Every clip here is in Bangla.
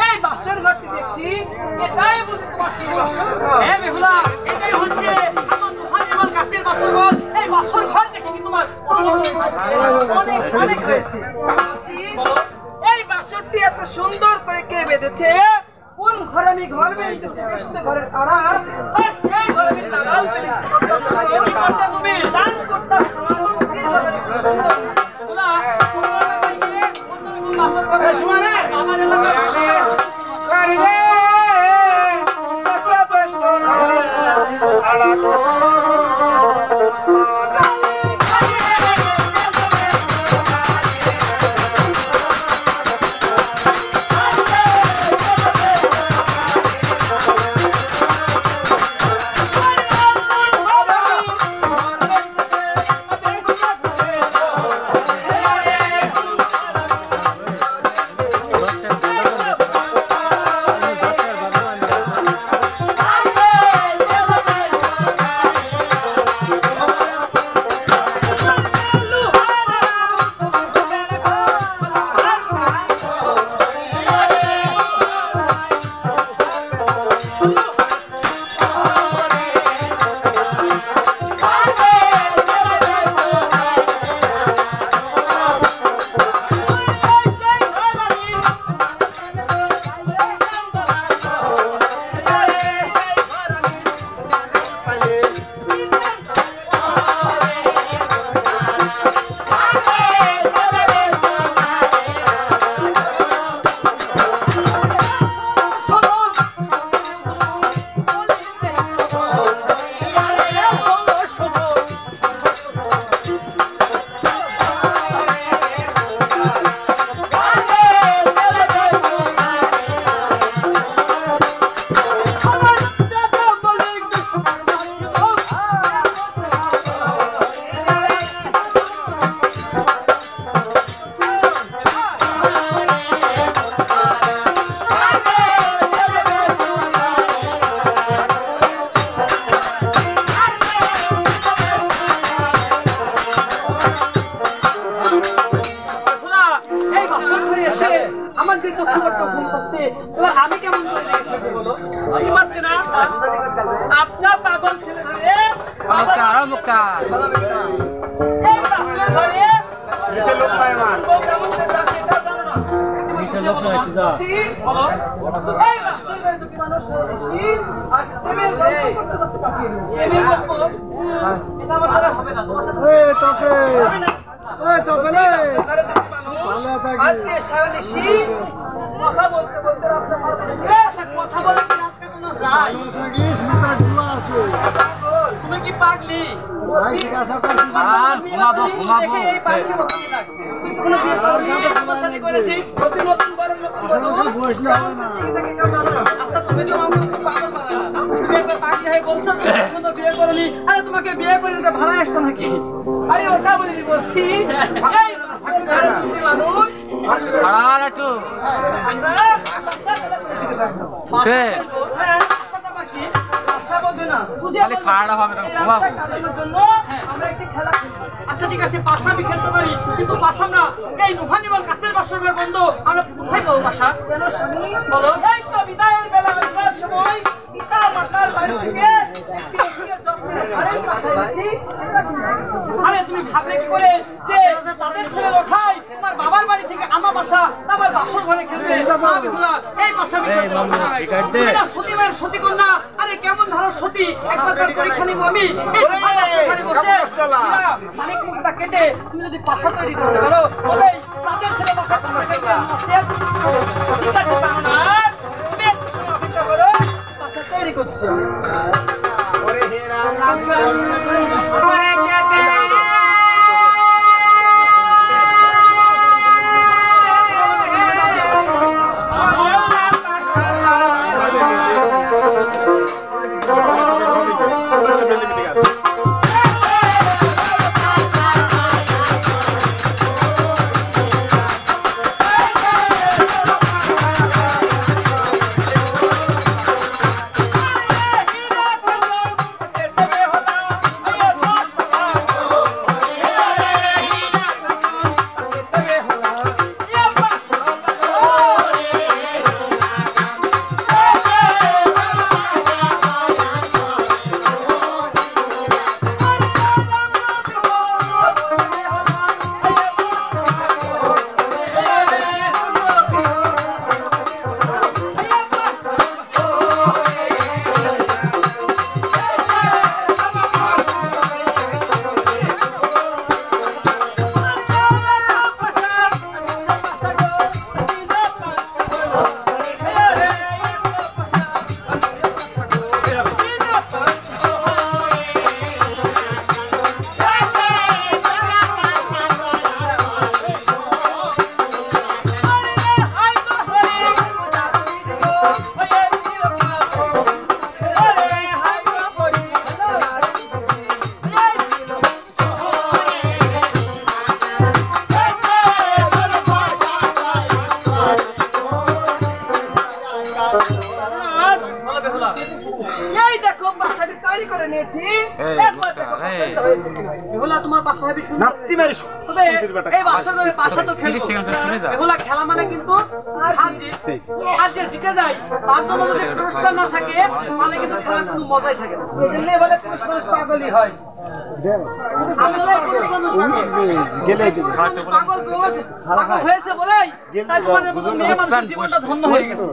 এই বাসর ঘরটি দেখছি, এটাই বুঝি তোমার সেই বাসর ঘর? হ্যাঁ বেহুলা, এটাই হচ্ছে আমার নুহানিমাল গাছের বাসর ঘর। এই বাসর ঘর দেখে কি তোমার অনেক হয়েছে? এই বাসরটি এত সুন্দর করে কে বেঁধেছে? কোন ঘরে আমি ঘর বেঁধেছি? ঘরের তারা, আর সেই ঘরে আমি তারাও বেঁধেছি। তুমি দান করতাম সুন্দর বাসর ঘরে আমার এলাকায় আমি কেমন বলো? আচ্ছা পাগল ছেলে ধরে কথা বলতে বলতে কথা বলে তুমি কি পাগলি? তোমাকে বিয়ে করে দিতে ভাড়া আসতো নাকি? আরে ওটা বলিনি, বলছি মানুষ আচ্ছা ঠিক আছে, পাশা আমি খেলতে পারি, কিন্তু পাশা না এই নুহানিমাল গাছের বাসর ঘর বন্ধ। আমরা কোথায় যাবো পাশা? বলো। এই তো বিদায়ের বেলা হওয়ার সময় পিতা মাতার বাড়ি থেকে আরে তুমি ভাবলে কি করে যে তাদের ছেলে লোখাই তোমার বাবার বাড়ি থেকে আমার বাসা আমার বাসর ঘরে খেলবে? এই বাসা সতী মায়ের সতী কন্যা। আরে কেমন ধরো সতী, একবার তার পরীক্ষা নিবো আমি। অনেক মুখটা কেটে তুমি যদি বাসা তৈরি করতে পারো তবে তাদের ছেলে বাসা তৈরি করছো। এই দেখো বাসাটি তৈরি করে নিয়েছি। বেহুলা তোমার বাসা হবে সুন্দর। এই বাসা তো খেলবো। বেহুলা খেলা মানে কিন্তু আর যে জিতে যায় তার জন্য যদি পুরস্কার না থাকে তাহলে কিন্তু খেলার কোনো মজাই থাকে না। এই জন্য বলে পুরুষ মানুষ পাগলই হয়। পাগল হয়েছে বলেই তাই তোমাদের মতো মেয়ে মানুষের জীবনটা ধন্য হয়ে গেছে।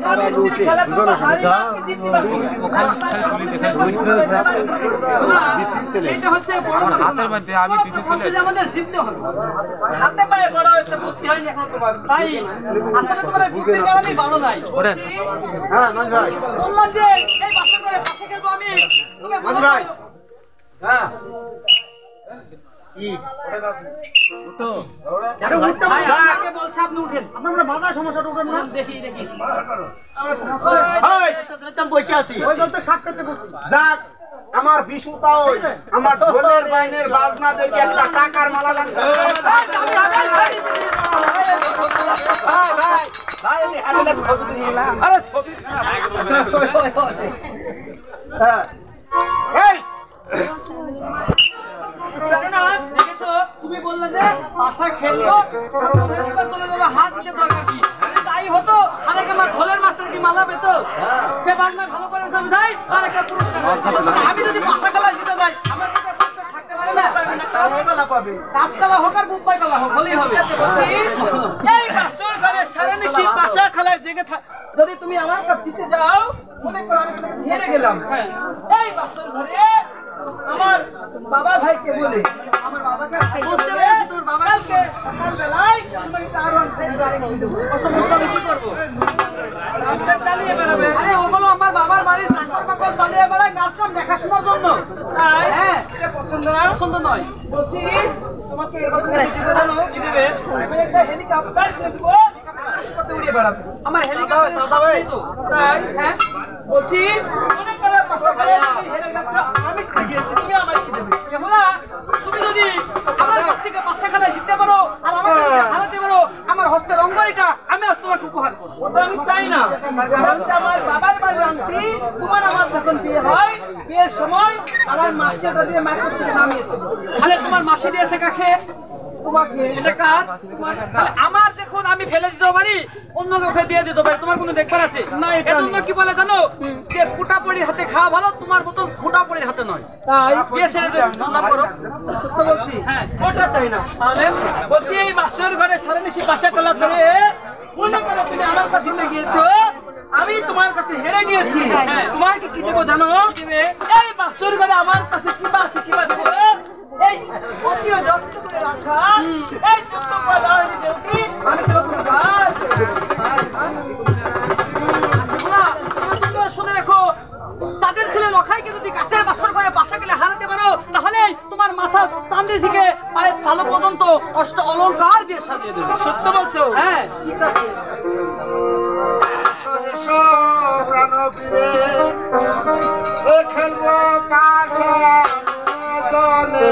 তাহলে সেটা হচ্ছে আমাদের জিততে হবে। হাতে পায়ে বড় হয়েছে, বুদ্ধি হয়নি এখন তোমার। তাই আসলে তোমার বুদ্ধি কারণে বড় নাই। বললাম যে এই বাসা করে পাশে খেলবো আমি। হ্যাঁ আমার বিশুতাও আমার ঢোলের বাইনের বাজনা দেখে একটা টাকার মালা লাগবে। তুমি বললে যে বাসা খেলবো চলে যাবে, হাত দিতে দরকার কি? তাই হতো অনেকে আমার ঢোলের মাস্টার কি মালা পেত, সে বাজনা ভালো করে যাই আর একটা পুরস্কার। আমি যদি বাসা খেলায় জিতে যাই আমার থাকতে পারে না, কাজকালা হোক আর মুম্বাই কালা হোক হলেই হবে। এই বাসর ঘরে সারা নিশি বাসা খেলায় জেগে যদি তুমি আমার কাছে জিতে যাও, মনে করো আমি হেরে গেলাম। হ্যাঁ, এই বাসর ঘরে আমার বাবা ভাইকে বলে আমার বাবাকে বুঝতে পেরেছি তোর বাবাকে সকালবেলায় তোমাকে আরো গাড়ি কিনে দেবো। অসমস্ত আমি কি করবো? রাস্তায় চালিয়ে বেড়াবে। আরে ওগুলো আমার বাবার বাড়ির চাকর বাকর চালিয়ে বেড়ায় কাজ কাম দেখাশোনার জন্য। হ্যাঁ, এটা পছন্দ না, পছন্দ নয়। বলছি তোমাকে কি দেবে? আমি একটা হেলিকপ্টার দেবো, হেলিকপ্টারে উড়িয়ে বেড়াবে। আমার হেলিকপ্টার চালাবে তো। তাই হ্যাঁ বলছি মনে করো পাশা খেলে হেরে যাচ্ছ, আমি গিয়েছি, তুমি আমার কি দেবে? কেবলা তুমি যদি আমার কাছ থেকে পাশা খেলায় জিততে পারো আর আমাকে যদি হারাতে পারো, আমার হস্তের অঙ্গরিটা আমি আজ তোমাকে উপহার করবো। ওটা আমি চাই না, কারণ হচ্ছে আমার বাবার বাড়ির আংটি তোমার আমার যখন বিয়ে হয়, বিয়ের সময় আমার মাসি এটা দিয়ে মাইক্রো থেকে নামিয়েছিল। তাহলে তোমার মাসি দিয়েছে কাকে? তোমাকে। এটা কার? তাহলে আমার দেখুন আমি ফেলে দিতে পারি, অন্য কাউকে দিয়ে দিতে পারি, তোমার কোনো দেখবার আছে না। এজন্য কি বলে জানো, যে ফুটাপড়ির হাতে খাওয়া ভালো, তোমার মতন ফুটাপড়ির হাতে নয়। তাই বিয়ে ছেড়ে না করো। সত্য বলছি। হ্যাঁ, ওটা চাই না। তাহলে বলছি এই বাসর ঘরে সারা নিশি বাসা কলা করে মনে করো তুমি আমার কাছে জিতে গিয়েছো, আমি তোমার কাছে হেরে গিয়েছি। হ্যাঁ, তোমাকে কি দেবো জানো? এই বাসর ঘরে আমার কাছে কিবা আছে, কিবা দেবো এই অতিও যত্ন করে রাখা এই যত্ন করে আমি তো শুনে রেখো, চাঁদের ছেলে লখাইকে যদি গাছের বাসর করে বাসা গেলে হারাতে পারো, তাহলে তোমার মাথা চাঁদের দিকে পায়ের তালু পর্যন্ত অষ্ট অলংকার দিয়ে সাজিয়ে দেবে। সত্য বলছো? হ্যাঁ, ঠিক আছে। খেলবো পাশা জলে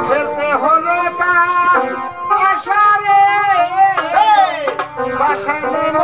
খেলতে হলো বাসারে বাসা নেব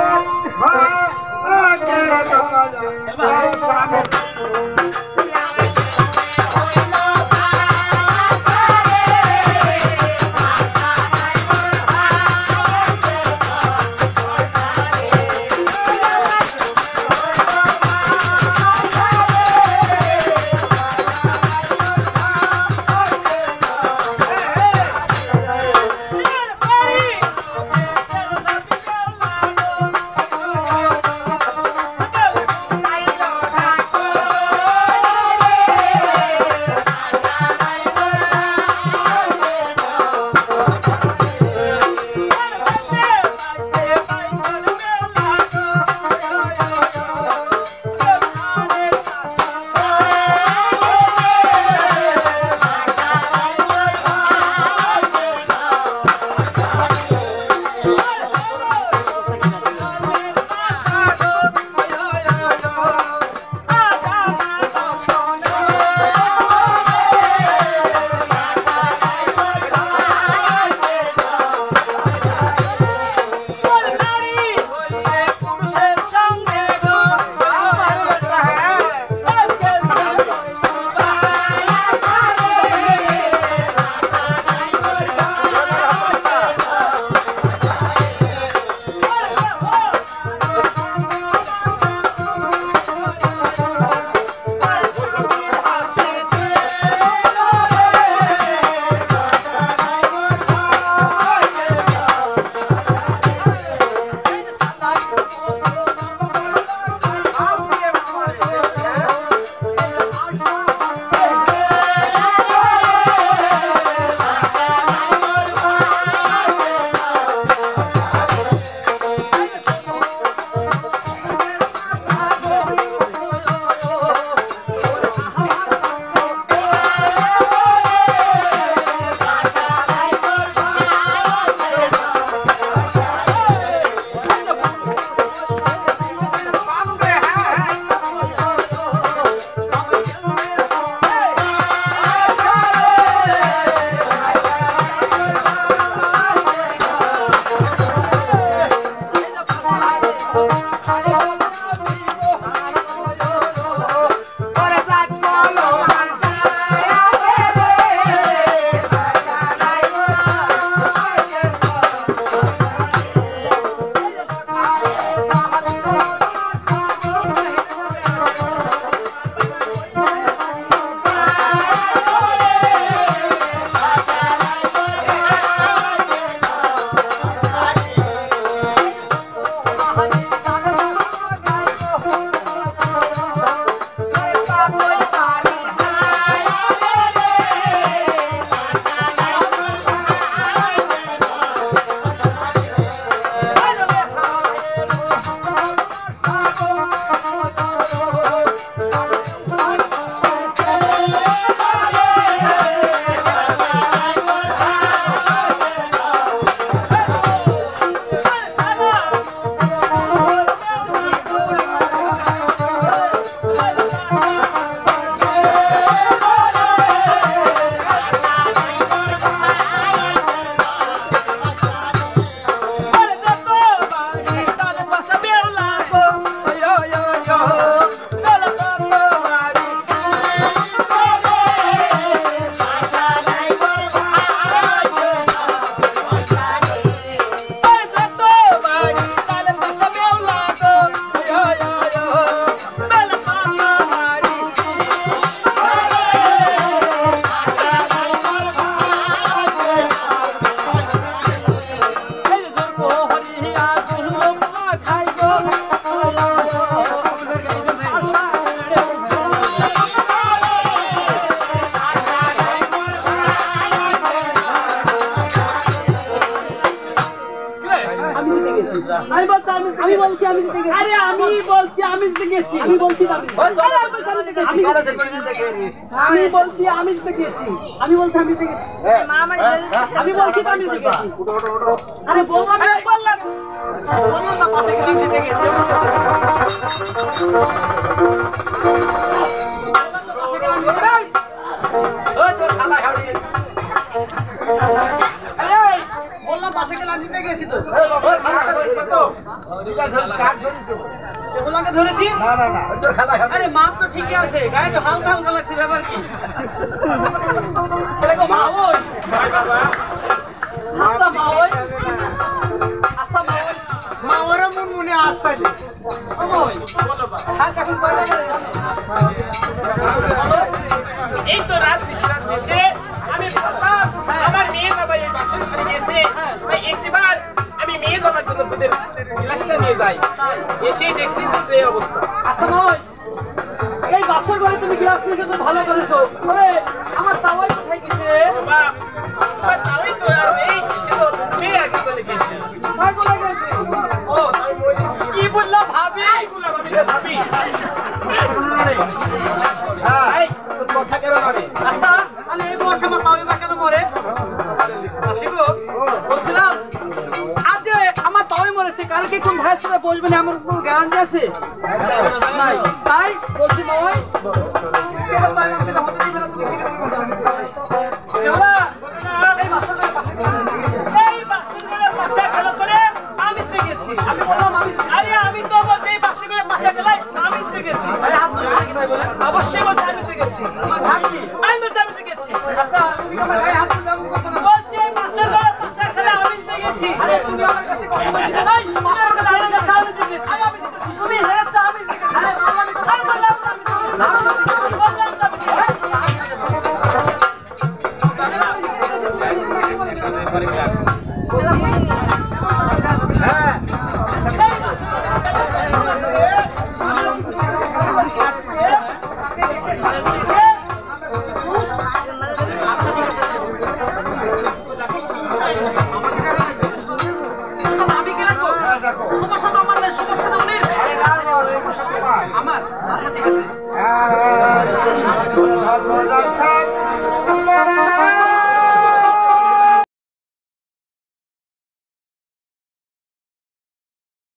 বলছো আমি বলছি আমি জিতে গেছি। আরে আমি বলছি আমি জিতে গেছি। আমি বলছি আমি আমি বলছি আমি জিতে গেছি। আমি বলছি আমি জিতে গেছি। আমি বলছি আমি জিতে গেছি। আরে বললাম না পাশে খেলে জিতে গেছি। বললাম পাশে খেলা জিতে গেছি তো। এগুলোকে ধরেছি? আরে মাপ তো ঠিকই আছে, গায়ে তো হালকা হালকা লাগছে, ব্যাপার কি? এটা মা ওই আচ্ছা মা ওই আচ্ছা মা ওই মা ওরা মন মনে আসতেছে হালকা এখন কয়টা করে এই তো রাত বিশ্রাম হয়েছে আমি আমার মেয়ে বাবা এই বাসন করে গেছে ভাই একটিবার আমি মেয়ে বাবার জন্য দুধের গ্লাসটা নিয়ে যাই এসেই দেখছি যে এই অবস্থা আচ্ছা মা ওই এই বাসর ঘরে তুমি গ্লাস নিয়ে তো ভালো করেছো, তবে আমার তাওয়াই কোথায় গেছে? বাবা তাই তো আর এই ছিল মেয়ে আগে চলে গেছে তাই কোথায় গেছে? ও তাই বলি কি বললাম ভাবি? এইগুলো আমি ভাবি এই তোর কথা কেন মানে আচ্ছা তাহলে এই বয়সে আমার তাওয়াই বা কেন মরে? শিখো বলছিলাম আজ যে আমার তাওয়াই মরেছে, কালকে কোন ভাইয়ের সাথে বসবে না আমার কোনো গ্যারান্টি আছে? নাই। তাই বলছি মা ওই কেন চাইলাম সেটা হতে দিবে না তুমি কেবলা এই বাসর ঘরে পাশে এই বাসন করে পাশা খেলা করে আমি জিতে গেছি। আমি বললাম আমি আরে আমি তো বলছি এই বাসন করে পাশা খেলায় আমি জিতে গেছি ভাই হাত ধরে নাকি তাই বলে? অবশ্যই বলছি আমি জিতে গেছি আমার ভাগ কি? আমি বলছি আমি জিতে গেছি আচ্ছা তুমি আমার গায়ে হাত তুলে এমন কথা না। বলছি এই বাসন করে পাশা খেলায় আমি জিতে গেছি আরে তুমি আমার কাছে কথা বলছিলে নাই?